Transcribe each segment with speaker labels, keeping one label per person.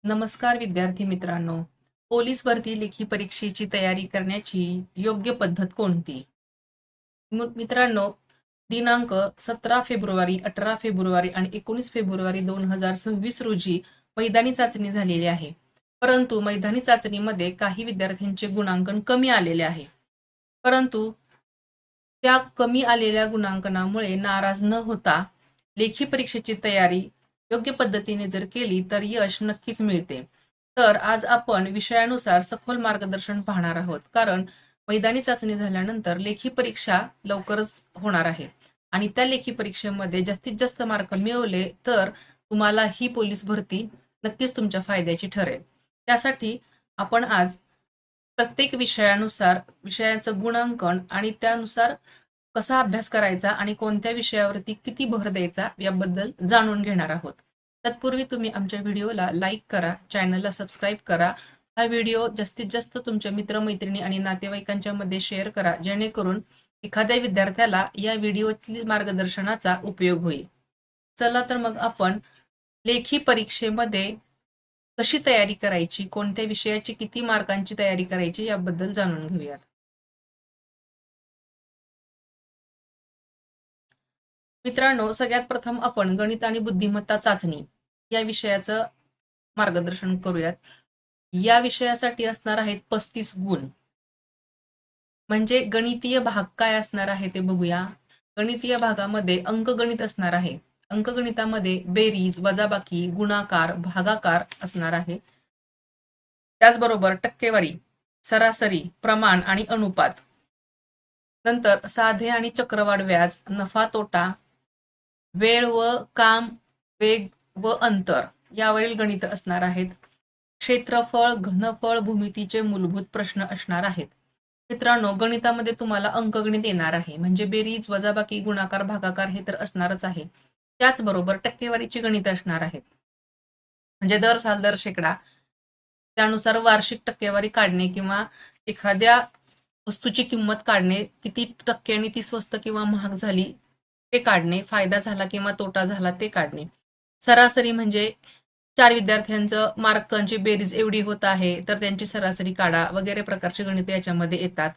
Speaker 1: नमस्कार विद्यार्थी मित्रांनो. पोलीस भरती लेखी परीक्षेची तयारी करण्याची योग्य पद्धत कोणती? मित्रांनो, दिनांक 17 फेब्रुवारी, 18 फेब्रुवारी आणि 19 फेब्रुवारी 2026 रोजी मैदानी चाचणी झालेली आहे. परंतु मैदानी चाचणीमध्ये काही विद्यार्थ्यांचे गुणांकन कमी आलेले आहे. परंतु त्या कमी आलेल्या गुणांकनामुळे नाराज न होता लेखी परीक्षेची तयारी योग्य पद्धतीने जर केली तर यश नक्कीच मिळते. तर आज आपण विषयानुसार सखोल मार्गदर्शन पाहणार आहोत, कारण मैदानी चाचणी झाल्यानंतर लेखी परीक्षा लवकरच होणार आहे आणि त्या लेखी परीक्षेमध्ये जास्तीत जास्त मार्क मिळवले तर तुम्हाला ही पोलीस भरती नक्कीच तुमच्या फायद्याची ठरेल. त्यासाठी आपण आज प्रत्येक विषयानुसार विषयाचं गुणांकन आणि त्यानुसार कसा अभ्यास करायचा आणि कोणत्या विषयावरती किती भर द्यायचा याबद्दल जाणून घेणार आहोत. तत्पूर्वी तुम्ही आमच्या व्हिडिओला लाईक करा, चॅनलला सबस्क्राईब करा. हा व्हिडिओ जास्तीत जास्त तुमच्या मित्रमैत्रिणी आणि नातेवाईकांच्या मध्ये शेअर करा, जेणेकरून एखाद्या विद्यार्थ्याला या व्हिडिओतील मार्गदर्शनाचा उपयोग होईल. चला तर मग आपण लेखी परीक्षेमध्ये कशी तयारी करायची, कोणत्या विषयाची किती मार्कांची तयारी करायची याबद्दल जाणून घेऊयात. मित्रांनो, सगळ्यात प्रथम आपण गणित आणि बुद्धिमत्ता चाचणी या विषयाचं मार्गदर्शन करूयात. या विषयासाठी असणार आहेत 35 गुण. म्हणजे गणितीय भाग काय असणार आहे ते बघूया. गणितीय भागामध्ये अंकगणित असणार आहे. अंकगणितामध्ये बेरीज, वजाबाकी, गुणाकार, भागाकार असणार आहे. त्याचबरोबर टक्केवारी, सरासरी, प्रमाण आणि अनुपात. नंतर साधे आणि चक्रवाढ व्याज, नफा तोटा, वेळ व काम, वेग व अंतर यावरील गणित असणार आहेत. क्षेत्रफळ, घनफळ, भूमितीचे मूलभूत प्रश्न असणार आहेत. मित्रांनो, गणितामध्ये तुम्हाला अंकगणित येणार आहे, म्हणजे बेरीज, वजाबाकी, गुणाकार, भागाकार हे तर असणारच आहे. त्याचबरोबर टक्केवारीची गणित असणार आहेत, म्हणजे दर साल, दर शेकडा, त्यानुसार वार्षिक टक्केवारी काढणे किंवा एखाद्या वस्तूची किंमत काढणे, किती टक्क्यांनी ती स्वस्त किंवा महाग झाली ते काढणे, फायदा झाला किंवा तोटा झाला ते काढणे. सरासरी म्हणजे 4 विद्यार्थ्यांचं मार्कांची बेरीज एवढी होत आहे तर त्यांची सरासरी काढा वगैरे प्रकारची गणित याच्यामध्ये येतात.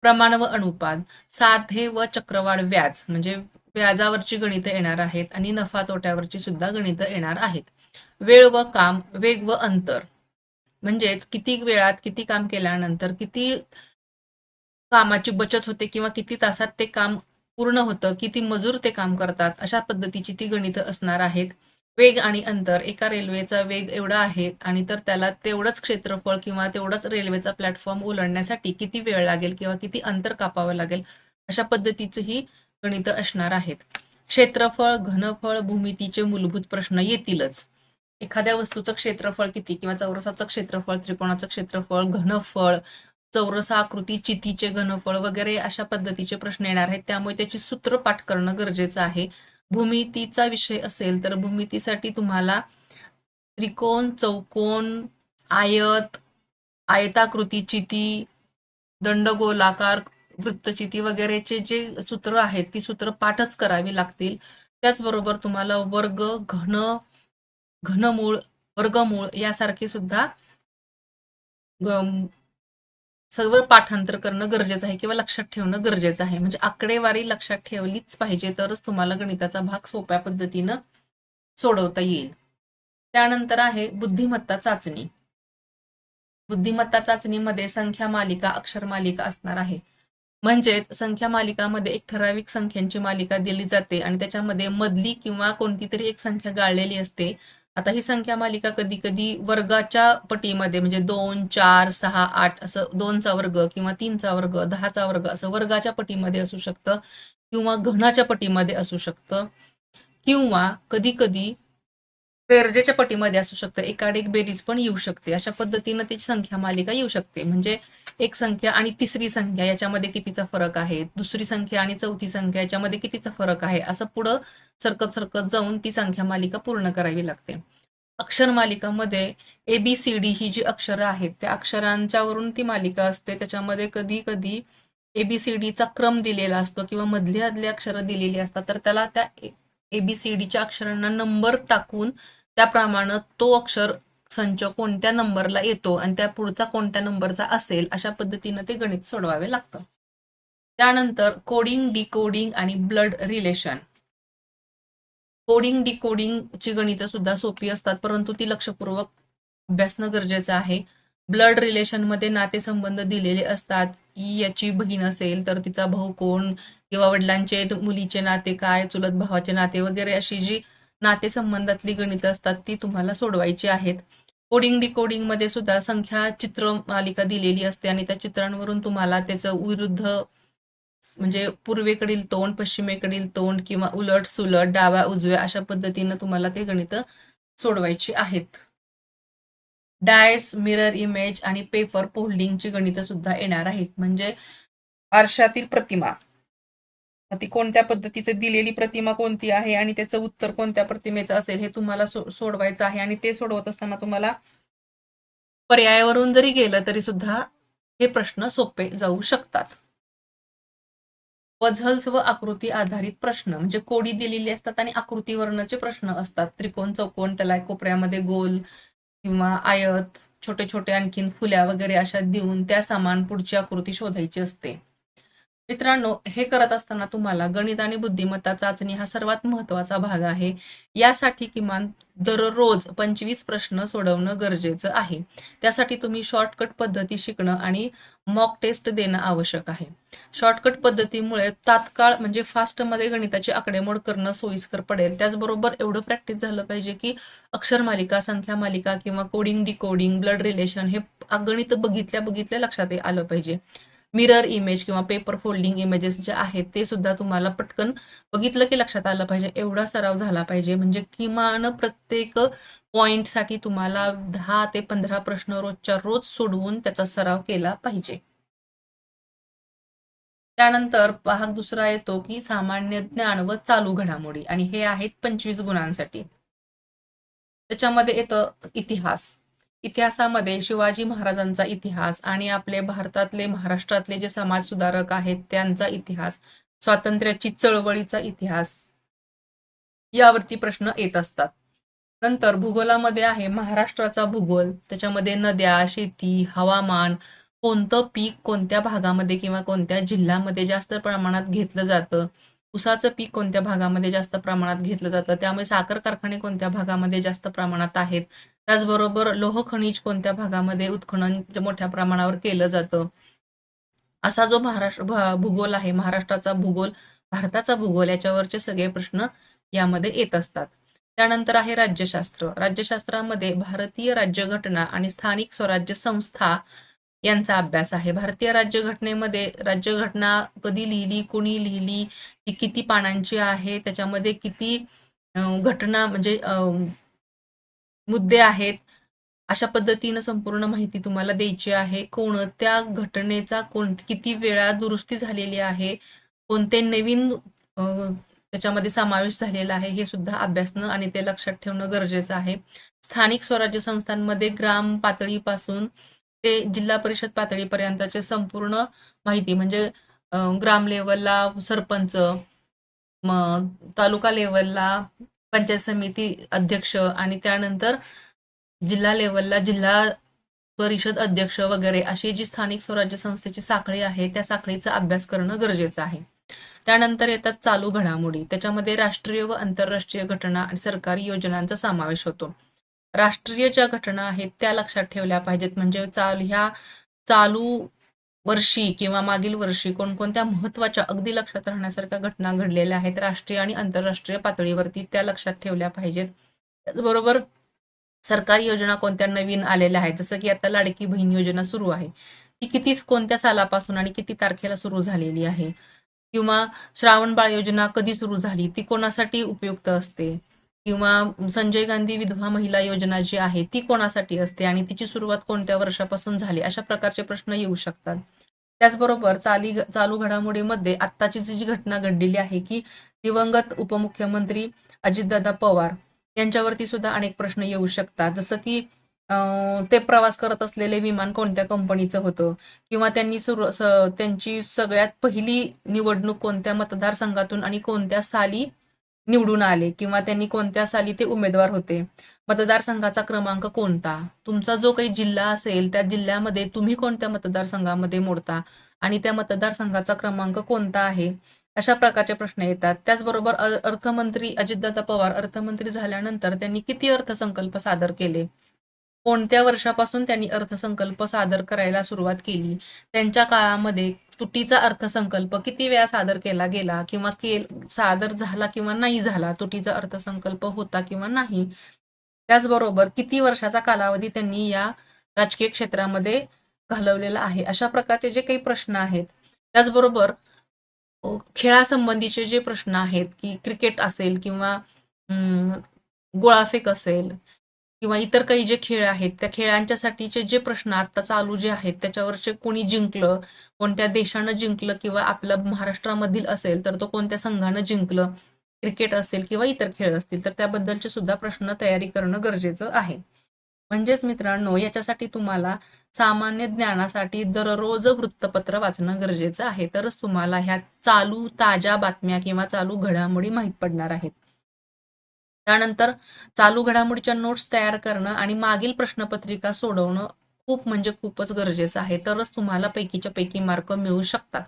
Speaker 1: प्रमाण व अनुपात, साधे व चक्रवाढ व्याज म्हणजे व्याजावरची गणितं येणार आहेत आणि नफा तोट्यावरची सुद्धा गणितं येणार आहेत. वेळ व काम, वेग व अंतर म्हणजेच किती वेळात किती काम केल्यानंतर किती कामाची बचत होते किंवा किती तासात ते काम पूर्ण होतं, किती मजूर ते काम करतात, अशा पद्धतीची ती गणितं असणार आहेत. वेग आणि अंतर, एका रेल्वेचा वेग एवढा आहे आणि तर त्याला तेवढंच क्षेत्रफळ किंवा तेवढंच रेल्वेचा प्लॅटफॉर्म ओलांडण्यासाठी किती वेळ लागेल किंवा किती अंतर कापावं लागेल, अशा पद्धतीचं ही गणितं असणार आहेत. क्षेत्रफळ, घनफळ, भूमितीचे मूलभूत प्रश्न येतीलच. एखाद्या वस्तूचं क्षेत्रफळ किती किंवा चौरसाचं क्षेत्रफळ, त्रिकोणाचं क्षेत्रफळ, घनफळ, चौरस आकृती, चितीचे घनफळ वगैरे अशा पद्धतीचे प्रश्न येणार आहेत. त्यामुळे त्याची सूत्र पाठ करणं गरजेचं आहे. भूमितीचा विषय असेल तर भूमितीसाठी तुम्हाला त्रिकोण, चौकोन, आयत, आयताकृती चिती, दंडगोलाकार, वृत्तचिती वगैरेचे जे सूत्र आहेत ती सूत्र पाठच करावी लागतील. त्याचबरोबर तुम्हाला वर्ग, घनमूळ, वर्गमूळ यासारखे सुद्धा सर्व पाठांतर करणं गरजेचं आहे किंवा लक्षात ठेवणं गरजेचं आहे. म्हणजे आकडेवारी लक्षात ठेवलीच पाहिजे, तरच तुम्हाला गणिताचा भाग सोप्या पद्धतीनं सोडवता येईल. त्यानंतर आहे बुद्धिमत्ता चाचणी. बुद्धिमत्ता चाचणीमध्ये संख्या मालिका, अक्षर मालिका असणार आहे. म्हणजेच संख्या मालिकामध्ये एक ठराविक संख्यांची मालिका दिली जाते आणि त्याच्यामध्ये मधली किंवा कोणती तरी एक संख्या गाळलेली असते. आता ही संख्या मालिका कधी कधी वर्गाच्या पटीमध्ये म्हणजे 2, 4, 6, 8 असं 2चा वर्ग किंवा 3चा वर्ग, 10चा वर्ग असं वर्गाच्या पटीमध्ये असू शकतं किंवा घनाच्या पटीमध्ये असू शकतं किंवा कधी कधी बेरजेच्या पटीमध्ये असू शकतं. एकाड एक बेरीज पण येऊ शकते. अशा पद्धतीनं त्याची संख्या मालिका येऊ शकते. म्हणजे एक संख्या आणि तिसरी संख्या याच्यामध्ये कितीचा फरक आहे, दुसरी संख्या आणि चौथी संख्या याच्यामध्ये कितीचा फरक आहे, असं पुढं सरकत सरकत जाऊन ती संख्या मालिका पूर्ण करावी लागते. अक्षर मालिकामध्ये ABCD ही जी अक्षरं आहेत त्या अक्षरांच्या वरून ती मालिका असते. त्याच्यामध्ये कधी कधी ABCDचा क्रम दिलेला असतो किंवा मधली आदली अक्षरं दिलेली असतात, तर त्याला त्या ABCDच्या अक्षरांना नंबर टाकून त्याप्रमाणे तो अक्षर संच कोणत्या नंबरला येतो आणि त्या पुढचा कोणत्या नंबरचा असेल अशा पद्धतीनं ते गणित सोडवावे लागतं. त्यानंतर कोडिंग, डिकोडिंग आणि ब्लड रिलेशन. कोडिंग, डिकोडिंगची गणितं सुद्धा सोपी असतात, परंतु ती लक्षपूर्वक अभ्यासणं गरजेचं आहे. ब्लड रिलेशनमध्ये नातेसंबंध दिलेले असतात. याची बहीण असेल तर तिचा भाऊ कोण, किंवा वडिलांचे मुलीचे नाते काय, चुलत भावाचे नाते वगैरे अशी जी नातेसंबंधातली गणितं असतात ती तुम्हाला सोडवायची आहेत. कोडिंग, डिकोडिंग मध्ये सुद्धा संख्या चित्र मालिका दिलेली असते आणि त्या चित्रांवरून तुम्हाला त्याचं विरुद्ध म्हणजे पूर्वेकडील तोंड, पश्चिमेकडील तोंड किंवा उलट सुलट, डाव्या उजव्या अशा पद्धतीनं तुम्हाला ते गणितं सोडवायची आहेत. डायस, मिरर इमेज आणि पेपर फोल्डिंगची गणितं सुद्धा येणार आहेत. म्हणजे आरशातील प्रतिमा, ती कोणत्या पद्धतीची दिलेली प्रतिमा कोणती आहे आणि त्याचं उत्तर कोणत्या प्रतिमेचं असेल हे तुम्हाला सोडवायचं आहे. आणि ते सोडवत असताना तुम्हाला पर्यायावरून जरी गेलं तरी सुद्धा हे प्रश्न सोपे जाऊ शकतात. पझल्स व आकृती आधारित प्रश्न म्हणजे कोडी दिलेली असतात आणि आकृतीवरणाचे प्रश्न असतात. त्रिकोण, चौकोन, त्याला कोपऱ्यामध्ये गोल किंवा आयत, छोटे छोटे आणखीन फुल्या वगैरे अशा देऊन त्या समान पुढची आकृती शोधायची असते. मित्रांनो, हे करत असताना तुम्हाला गणित आणि बुद्धिमत्ता चाचणी हा सर्वात महत्वाचा भाग आहे. यासाठी किमान दररोज 25 प्रश्न सोडवणं गरजेचं आहे. त्यासाठी तुम्ही शॉर्टकट पद्धती शिकणं आणि मॉक टेस्ट देणं आवश्यक आहे. शॉर्टकट पद्धतीमुळे तात्काळ म्हणजे फास्टमध्ये गणिताची आकडेमोड करणं सोयीस्कर पडेल. त्याचबरोबर एवढं प्रॅक्टिस झालं पाहिजे की अक्षर मालिका, संख्या मालिका किंवा कोडिंग, डिकोडिंग, ब्लड रिलेशन हे गणित बघितल्या लक्षात आलं पाहिजे. मिरर इमेज किंवा पेपर फोल्डिंग इमेजेस जे आहेत ते सुद्धा तुम्हाला पटकन बघितलं की लक्षात आलं पाहिजे. एवढा सराव झाला पाहिजे. म्हणजे किमान प्रत्येक पॉइंटसाठी तुम्हाला 10 ते 15 प्रश्न रोजच्या रोज सोडवून त्याचा सराव केला पाहिजे. त्यानंतर भाग दुसरा येतो की सामान्य ज्ञान व चालू घडामोडी आणि हे आहेत 25 गुणांसाठी. त्याच्यामध्ये येतं इतिहास. इतिहासामध्ये शिवाजी महाराजांचा इतिहास आणि आपले भारतातले, महाराष्ट्रातले जे समाज सुधारक आहेत त्यांचा इतिहास, स्वातंत्र्याची चळवळीचा इतिहास यावरती प्रश्न येत असतात. नंतर भूगोलामध्ये आहे महाराष्ट्राचा भूगोल. त्याच्यामध्ये नद्या, शेती, हवामान, कोणतं पीक कोणत्या भागामध्ये किंवा कोणत्या जिल्ह्यामध्ये जास्त प्रमाणात घेतलं जातं, ऊसाचं पीक कोणत्या भागामध्ये जास्त प्रमाणात घेतलं जातं, त्यामुळे साखर कारखाने कोणत्या भागामध्ये जास्त प्रमाणात आहेत, त्याचबरोबर लोह खनिज कोणत्या भागामध्ये उत्खनन मोठ्या प्रमाणावर केलं जातं. असा जो भूगोल आहे, महाराष्ट्राचा भूगोल, भारताचा भूगोल, याच्यावरचे सगळे प्रश्न यामध्ये येत असतात. त्यानंतर आहे राज्यशास्त्र. राज्यशास्त्रामध्ये भारतीय राज्यघटना आणि स्थानिक स्वराज्य संस्था यांचा अभ्यास आहे. भारतीय राज्यघटनेमध्ये राज्यघटना कधी लिहिली, कोणी लिहिली, ती किती पानांची आहे, त्याच्यामध्ये किती घटना म्हणजे मुद्दे आहेत, अशा पद्धतीनं संपूर्ण माहिती तुम्हाला द्यायची आहे. कोणत्या घटनेचा किती वेळा दुरुस्ती झालेली आहे, कोणते नवीन त्याच्यामध्ये समावेश झालेला आहे हे सुद्धा अभ्यासणं आणि ते लक्षात ठेवणं गरजेचं आहे. स्थानिक स्वराज्य संस्थांमध्ये ग्राम पातळीपासून ते जिल्हा परिषद पातळीपर्यंतचे संपूर्ण माहिती म्हणजे ग्राम लेवलला सरपंच, मग तालुका लेवलला पंचायत समिती अध्यक्ष आणि त्यानंतर जिल्हा लेवलला जिल्हा परिषद अध्यक्ष वगैरे अशी जी स्थानिक स्वराज्य संस्थेची साखळी आहे त्या साखळीचा अभ्यास करणं गरजेचं आहे. त्यानंतर येतात चालू घडामोडी. त्याच्यामध्ये राष्ट्रीय व आंतरराष्ट्रीय घटना आणि सरकारी योजनांचा समावेश होतो. राष्ट्रीय ज्या घटना आहेत त्या लक्षात ठेवल्या पाहिजेत. म्हणजे ह्या चालू वर्षी किंवा मागील वर्षी कोणकोणत्या महत्वाच्या अगदी लक्षात राहण्यासारख्या घटना घडलेल्या आहेत राष्ट्रीय आणि आंतरराष्ट्रीय पातळीवरती, त्या लक्षात ठेवल्या पाहिजेत. त्याचबरोबर सरकारी योजना कोणत्या नवीन आलेल्या आहेत, जसं की आता लाडकी बहीण योजना सुरू आहे, ती कोणत्या सालापासून आणि किती तारखेला सुरू झालेली आहे, किंवा श्रावण बाळ योजना कधी सुरू झाली, ती कोणासाठी उपयुक्त असते, किंवा संजय गांधी विधवा महिला योजना जी आहे ती कोणासाठी असते आणि तिची सुरुवात कोणत्या वर्षापासून झाली, अशा प्रकारचे प्रश्न येऊ शकतात. त्याचबरोबर चालू घडामोडीमध्ये आत्ताची जी घटना घडलेली आहे की दिवंगत उपमुख्यमंत्री अजितदादा पवार यांच्यावरती सुद्धा अनेक प्रश्न येऊ शकतात. जसं की ते प्रवास करत असलेले विमान कोणत्या कंपनीचं होतं, किंवा त्यांची सगळ्यात पहिली निवडणूक कोणत्या मतदारसंघातून आणि कोणत्या साली निवडून आले किंवा त्यांनी कोणत्या साली ते उमेदवार होते, मतदारसंघाचा क्रमांक कोणता, तुमचा जो काही जिल्हा असेल त्या जिल्ह्यामध्ये तुम्ही कोणत्या मतदारसंघामध्ये मोडता आणि त्या मतदारसंघाचा क्रमांक कोणता आहे, अशा प्रकारचे प्रश्न येतात. त्याचबरोबर अर्थमंत्री अजितदादा पवार अर्थमंत्री झाल्यानंतर त्यांनी किती अर्थसंकल्प सादर केले, कोणत्या वर्षापासून त्यांनी अर्थसंकल्प सादर करायला सुरुवात केली, त्यांच्या काळामध्ये तुटीचा अर्थसंकल्प किती वेळा सादर केला गेला किंवा सादर झाला किंवा नाही झाला, तुटीचा अर्थसंकल्प होता किंवा नाही. त्याचबरोबर किती वर्षाचा कालावधी त्यांनी या राजकीय क्षेत्रामध्ये घालवलेला आहे, अशा प्रकारचे जे काही प्रश्न आहेत. त्याचबरोबर खेळासंबंधीचे जे प्रश्न आहेत की क्रिकेट असेल किंवा गोळाफेक असेल किंवा इतर काही जे खेळ आहेत त्या खेळांच्यासाठीचे जे प्रश्न आता चालू जे आहेत त्याच्यावरचे कोणी जिंकलं, कोणत्या देशानं जिंकलं किंवा आपल्या महाराष्ट्रामधील असेल तर तो कोणत्या संघानं जिंकलं, क्रिकेट असेल किंवा इतर खेळ असतील तर त्याबद्दलचे सुद्धा प्रश्न तयारी करणं गरजेचं आहे. म्हणजेच मित्रांनो, याच्यासाठी तुम्हाला सामान्य ज्ञानासाठी दररोज वृत्तपत्र वाचणं गरजेचं आहे, तरच तुम्हाला ह्या चालू ताज्या बातम्या किंवा चालू घडामोडी माहीत पडणार आहेत. त्यानंतर चालू घडामोडीच्या नोट्स तयार करणं आणि मागील प्रश्नपत्रिका सोडवणं खूप म्हणजे खूपच गरजेचं आहे, तरच तुम्हाला पैकीच्या पैकी मार्क मिळू शकतात.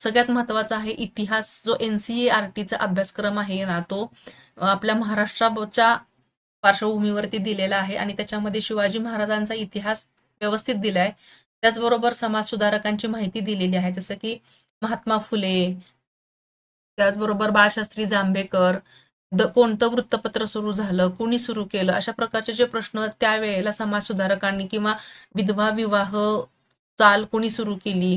Speaker 1: सगळ्यात महत्वाचा आहे इतिहास. जो NCERTचा अभ्यासक्रम आहे ना, तो आपल्या महाराष्ट्राच्या पार्श्वभूमीवरती दिलेला आहे आणि त्याच्यामध्ये शिवाजी महाराजांचा इतिहास व्यवस्थित दिलाय. त्याचबरोबर समाज सुधारकांची माहिती दिलेली आहे, जसं की महात्मा फुले, त्याचबरोबर बाळशास्त्री जांभेकर, कोणतं वृत्तपत्र सुरू झालं, कोणी सुरू केलं, अशा प्रकारचे जे प्रश्न त्यावेळेला समाज सुधारकांनी किंवा विधवा विवाह चाल कोणी सुरू केली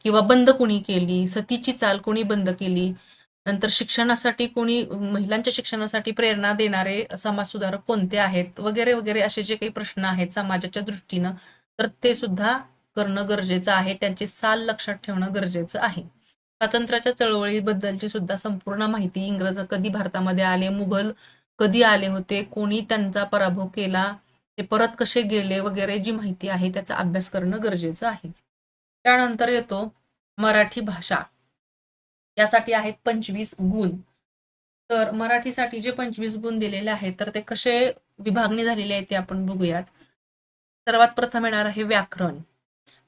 Speaker 1: किंवा बंद कोणी केली, सतीची चाल कोणी बंद केली, नंतर शिक्षणासाठी कोणी, महिलांच्या शिक्षणासाठी प्रेरणा देणारे समाजसुधारक कोणते आहेत, वगैरे वगैरे असे जे काही प्रश्न आहेत समाजाच्या दृष्टीनं, तर ते सुद्धा करणं गरजेचं आहे. त्यांची साल लक्षात ठेवणं गरजेचं आहे. स्वातंत्र्याच्या चळवळीबद्दलची सुद्धा संपूर्ण माहिती, इंग्रज कधी भारतामध्ये आले, मुघल कधी आले होते, कोणी त्यांचा पराभव केला, ते परत कसे गेले, वगैरे जी माहिती आहे त्याचा अभ्यास करणं गरजेचं आहे. त्यानंतर येतो मराठी भाषा. यासाठी आहेत 25 गुण. तर मराठीसाठी जे 25 गुण दिलेले आहेत तर ते कसे विभागणी झालेली आहे ते आपण बघूयात. सर्वात प्रथम येणार आहे व्याकरण.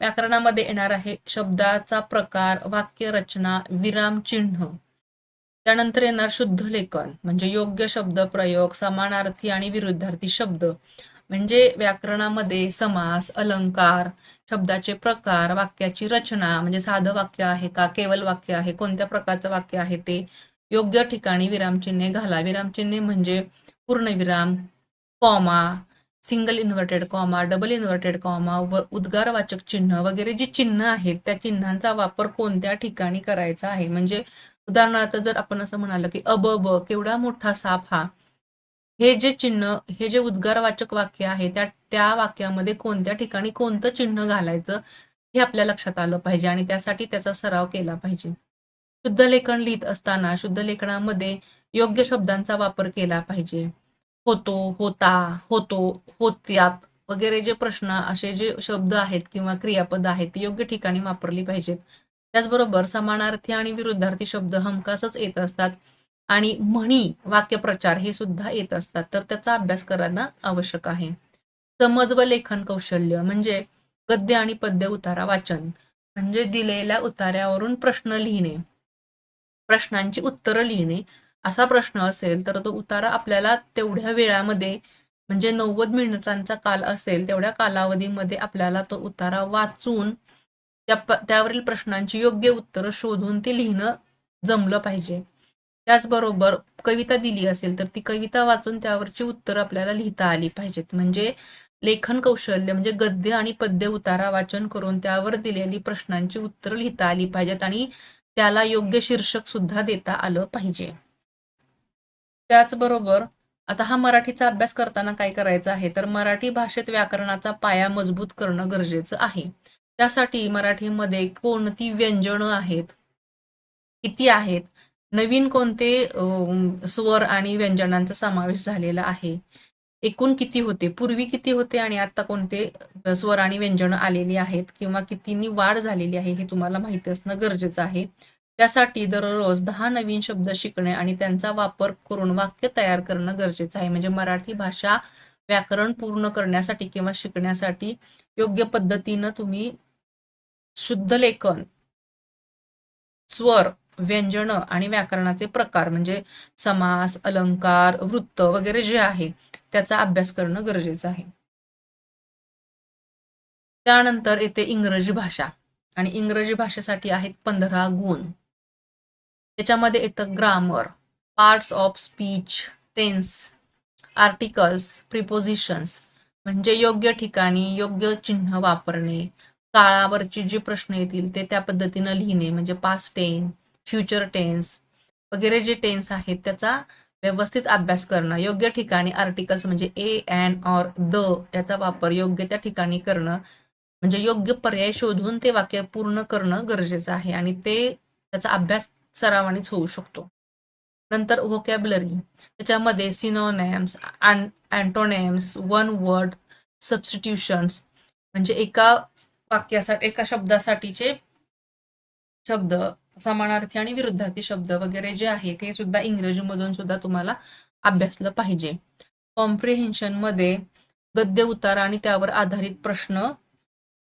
Speaker 1: व्याकरणामध्ये येणार आहे शब्दाचा प्रकार, वाक्य रचना, विराम चिन्ह. त्यानंतर येणार शुद्ध लेखन, म्हणजे योग्य शब्द प्रयोग, समानार्थी आणि विरुद्धार्थी शब्द. म्हणजे व्याकरणामध्ये समास, अलंकार, शब्दाचे प्रकार, वाक्याची रचना, म्हणजे साधं वाक्य आहे का, केवळ वाक्य आहे, कोणत्या प्रकारचं वाक्य आहे ते, योग्य ठिकाणी विरामचिन्हे घाला. विरामचिन्हे म्हणजे पूर्णविराम, comma, single inverted comma, double inverted comma, उद्गारवाचक चिन्ह वगैरे जी चिन्ह आहेत त्या चिन्हांचा वापर कोणत्या ठिकाणी करायचा आहे. म्हणजे उदाहरणार्थ जर आपण असं म्हणाल की अबब केवढा मोठा साप हा, हे जे चिन्ह, हे जे उद्गारवाचक वाक्य आहे त्या वाक्यामध्ये कोणत्या ठिकाणी कोणतं चिन्ह घालायचं हे आपल्या लक्षात आलं पाहिजे आणि त्यासाठी त्याचा सराव केला पाहिजे. शुद्ध लेखन लिहित असताना शुद्ध लेखनामध्ये योग्य शब्दांचा वापर केला पाहिजे. होतो, होता, होतो, होत्यात वगैरे जे प्रश्न, असे जे शब्द आहेत किंवा क्रियापद आहेत ती योग्य ठिकाणी वापरली पाहिजेत. त्याचबरोबर समानार्थी आणि विरुद्धार्थी शब्द हमखासच येत असतात आणि म्हणी, वाक्यप्रचार हे सुद्धा येत असतात, तर त्याचा अभ्यास करणं आवश्यक आहे. समज व लेखन कौशल्य म्हणजे गद्य आणि पद्य उतारा वाचन, म्हणजे दिलेल्या उतार्यावरून प्रश्न लिहिणे, प्रश्नांची उत्तरं लिहिणे. असा प्रश्न असेल तर तो उतारा आपल्याला तेवढ्या वेळामध्ये, म्हणजे 90 मिनिटांचा काल असेल तेवढ्या कालावधीमध्ये आपल्याला तो उतारा वाचून त्यावरील प्रश्नांची योग्य उत्तरं शोधून ती लिहिणं जमलं पाहिजे. त्याचबरोबर कविता दिली असेल तर ती कविता वाचून त्यावरची उत्तरं आपल्याला लिहिता आली पाहिजेत. म्हणजे लेखन कौशल्य म्हणजे गद्य आणि पद्य उतारा वाचन करून त्यावर दिलेली प्रश्नांची उत्तरं लिहिता आली पाहिजेत आणि त्याला योग्य शीर्षक सुद्धा देता आलं पाहिजे. त्याचबरोबर आता हा मराठीचा अभ्यास करताना काय करायचं आहे तर मराठी भाषेत व्याकरणाचा पाया मजबूत करणं गरजेचं आहे. त्यासाठी मराठीमध्ये कोणती व्यंजनं आहेत, किती आहेत, नवीन कोणते स्वर आणि व्यंजनांचा समावेश झालेला आहे, एकूण किती होते, पूर्वी किती होते आणि आता कोणते स्वर आणि व्यंजन आलेली आहेत किंवा कितीनी वाढ झालेली आहे हे तुम्हाला माहिती असणं गरजेचं आहे. त्यासाठी दररोज 10 नवीन शब्द शिकणे आणि त्यांचा वापर करून वाक्य तयार करणं गरजेचं आहे. म्हणजे मराठी भाषा व्याकरण पूर्ण करण्यासाठी किंवा शिकण्यासाठी योग्य पद्धतीनं तुम्ही शुद्ध लेखन, स्वर, व्यंजनं आणि व्याकरणाचे प्रकार म्हणजे समास, अलंकार, वृत्त वगैरे जे आहे त्याचा अभ्यास करणं गरजेचं आहे. त्यानंतर येते इंग्रजी भाषा आणि इंग्रजी भाषेसाठी आहेत 15 गुण. त्याच्यामध्ये येतं grammar, parts of speech, tense, articles, prepositions म्हणजे योग्य ठिकाणी योग्य चिन्ह वापरणे, काळावरची जी प्रश्न येतील ते त्या पद्धतीनं लिहिणे म्हणजे पास्ट टेन्स, फ्युचर टेन्स वगैरे जे टेन्स आहेत त्याचा व्यवस्थित अभ्यास करणं, योग्य ठिकाणी आर्टिकल्स म्हणजे ए, ॲन ऑर द याचा वापर योग्य त्या ठिकाणी करणं म्हणजे योग्य पर्याय शोधून ते वाक्य पूर्ण करणं गरजेचं आहे आणि ते त्याचा अभ्यास सरावानीच होऊ शकतो. नंतर व्होकॅब्युलरी त्याच्यामध्ये सिनोनॅम्स, अँटोनेम्स, वन वर्ड सबस्टिट्यूशन्स म्हणजे एका वाक्यासाठी एका शब्दासाठीचे शब्द, समानार्थी आणि विरुद्धार्थी शब्द वगैरे जे आहे ते सुद्धा इंग्रजीमधून सुद्धा तुम्हाला अभ्यासलं पाहिजे. कॉम्प्रिहेन्शन मध्ये गद्य उतार आणि त्यावर आधारित प्रश्न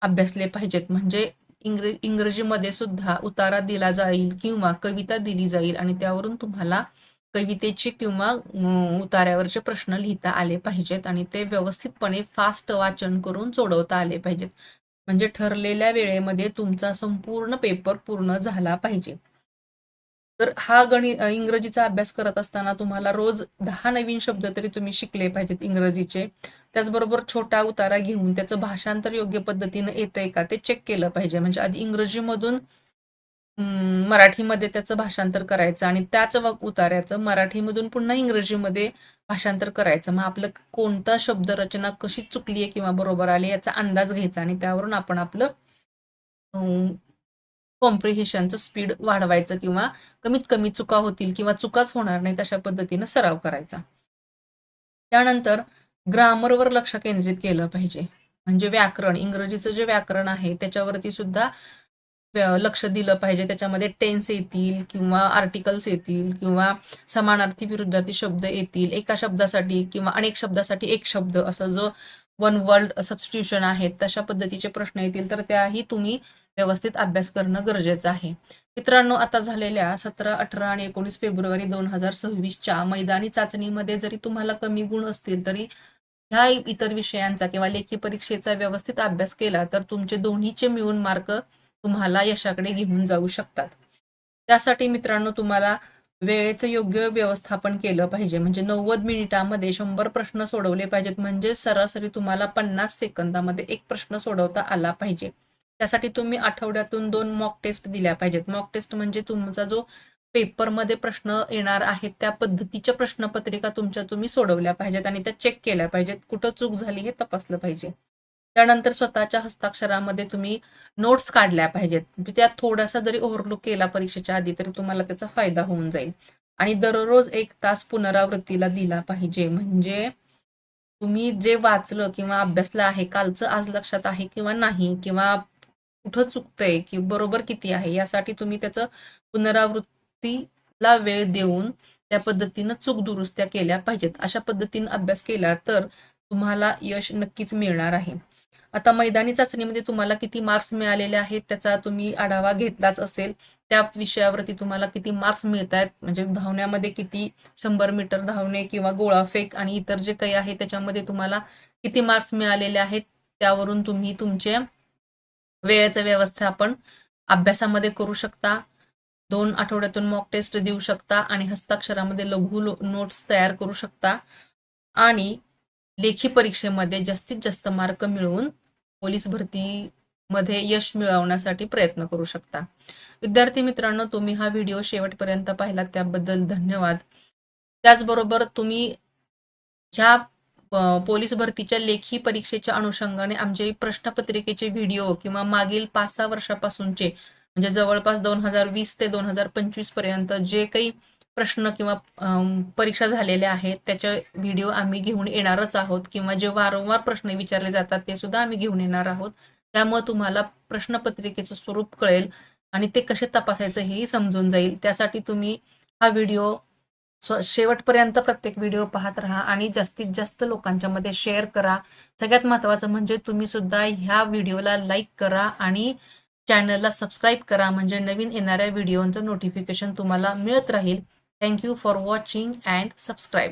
Speaker 1: अभ्यासले पाहिजेत. म्हणजे इंग्रजीमध्ये सुद्धा उतारा दिला जाईल किंवा कविता दिली जाईल आणि त्यावरून तुम्हाला कवितेचे किंवा उतार्यावरचे प्रश्न लिहिता आले पाहिजेत आणि ते व्यवस्थितपणे फास्ट वाचन करून सोडवता आले पाहिजेत. म्हणजे ठरलेल्या वेळेमध्ये तुमचा संपूर्ण पेपर पूर्ण झाला पाहिजे. तर हा इंग्रजीचा अभ्यास करत असताना तुम्हाला रोज 10 नवीन शब्द तरी तुम्ही शिकले पाहिजेत इंग्रजीचे. त्याचबरोबर छोटा उतारा घेऊन त्याचं भाषांतर योग्य पद्धतीनं येतंय का ते चेक केलं पाहिजे. म्हणजे आधी इंग्रजीमधून मराठीमध्ये त्याचं भाषांतर करायचं आणि त्याच उतार्याचं मराठीमधून पुन्हा इंग्रजीमध्ये भाषांतर करायचं. मग आपलं कोणता शब्दरचना कशी चुकली आहे किंवा बरोबर आली याचा अंदाज घ्यायचा आणि त्यावरून आपण आपलं कॉम्प्रिहेन्शनचं स्पीड वाढवायचं किंवा कमीत कमी चुका होतील किंवा चुकाच होणार नाही तशा पद्धतीनं सराव करायचा. त्यानंतर ग्रामरवर लक्ष केंद्रित केलं पाहिजे. म्हणजे व्याकरण, इंग्रजीचं जे व्याकरण आहे त्याच्यावरती सुद्धा लक्ष दिलं पाहिजे. त्याच्यामध्ये टेन्स येतील किंवा आर्टिकल्स येतील किंवा समानार्थी विरुद्धार्थी शब्द येतील. एका शब्दासाठी किंवा अनेक शब्दासाठी एक शब्द असं जो वन वर्ड सबस्टिट्यूशन आहे तशा पद्धतीचे प्रश्न येतील तर त्याही तुम्ही व्यवस्थित अभ्यास करणं गरजेचं आहे. मित्रांनो, आता झालेल्या 17, 18 आणि 19 फेब्रुवारी 2026च्या मैदानी चाचणीमध्ये जरी तुम्हाला कमी गुण असतील तरी ह्या इतर विषयांचा किंवा लेखी परीक्षेचा व्यवस्थित अभ्यास केला तर तुमचे दोन्हीचे मिळून मार्क तुम्हाला यशाकडे घेऊन जाऊ शकतात. त्यासाठी मित्रांनो तुम्हाला वेळेचं योग्य व्यवस्थापन केलं पाहिजे. म्हणजे 90 मिनिटामध्ये 100 प्रश्न सोडवले पाहिजेत. म्हणजे सरासरी तुम्हाला 50 सेकंदामध्ये एक प्रश्न सोडवता आला पाहिजे. त्यासाठी तुम्ही आठवड्यातून 2 मॉक टेस्ट दिल्या पाहिजेत. मॉक टेस्ट म्हणजे तुमचा जो पेपरमध्ये प्रश्न येणार आहेत त्या पद्धतीच्या प्रश्नपत्रिका तुम्ही सोडवल्या पाहिजेत आणि त्या चेक केल्या पाहिजेत. कुठं चूक झाली हे तपासलं पाहिजे. त्यानंतर स्वतःच्या हस्ताक्षरामध्ये तुम्ही नोट्स काढल्या पाहिजेत. त्यात थोडासा जरी ओव्हरलुक केला परीक्षेच्या आधी तरी तुम्हाला त्याचा फायदा होऊन जाईल. आणि दररोज 1 तास पुनरावृत्तीला दिला पाहिजे. म्हणजे तुम्ही जे वाचलं किंवा अभ्यासलं आहे कालचं आज लक्षात आहे किंवा नाही किंवा कुठं चुकतंय की बरोबर किती आहे यासाठी तुम्ही त्याचं पुनरावृत्तीला वेळ देऊन त्या पद्धतीनं चूक दुरुस्त्या केल्या पाहिजेत. अशा पद्धतीनं अभ्यास केला तर तुम्हाला यश नक्कीच मिळणार आहे. आता मैदानी चाचणीमध्ये तुम्हाला किती मार्क्स मिळालेले आहेत त्याचा तुम्ही आढावा घेतलाच असेल. त्या विषयावरती तुम्हाला किती मार्क्स मिळत आहेत म्हणजे धावण्यामध्ये किती 100 मीटर धावणे किंवा गोळाफेक आणि इतर जे काही आहे त्याच्यामध्ये तुम्हाला किती मार्क्स मिळालेले आहेत त्यावरून तुम्ही तुमच्या वेळेचं व्यवस्थापन अभ्यासामध्ये करू शकता. 2 आठवड्यातून मॉक टेस्ट देऊ शकता आणि हस्ताक्षरामध्ये लघु नोट्स तयार करू शकता आणि लेखी परीक्षेमध्ये जास्तीत जास्त मार्क मिळवून पोलीस भरतीमध्ये यश मिळवण्यासाठी प्रयत्न करू शकता. विद्यार्थी मित्रांनो, तुम्ही हा व्हिडिओ शेवटपर्यंत पाहिला त्याबद्दल धन्यवाद. त्याचबरोबर तुम्ही ह्या पोलीस भरतीच्या लेखी परीक्षेच्या अनुषंगाने आमचे प्रश्नपत्रिकेचे व्हिडिओ किंवा मागील 5-6 वर्षापासूनचे म्हणजे जवळपास 2020 ते 2025 पर्यंत जे काही प्रश्न किंवा परीक्षा झालेल्या आहेत त्याचे व्हिडिओ आम्ही घेऊन येणारच आहोत किंवा जे वारंवार प्रश्न विचारले जातात ते सुद्धा आम्ही घेऊन येणार आहोत. त्यामुळे तुम्हाला प्रश्नपत्रिकेचं स्वरूप कळेल आणि ते कसे तपासायचं हेही समजून जाईल. त्यासाठी तुम्ही हा व्हिडिओ शेवटपर्यंत प्रत्येक व्हिडिओ पाहत राहा आणि जास्तीत जास्त लोकांच्या मध्ये शेअर करा. सगळ्यात महत्त्वाचं म्हणजे तुम्ही सुद्धा ह्या व्हिडिओला लाईक करा आणि चॅनलला सबस्क्राईब करा, म्हणजे नवीन येणाऱ्या व्हिडिओचं नोटिफिकेशन तुम्हाला मिळत राहील. Thank you for watching and subscribe.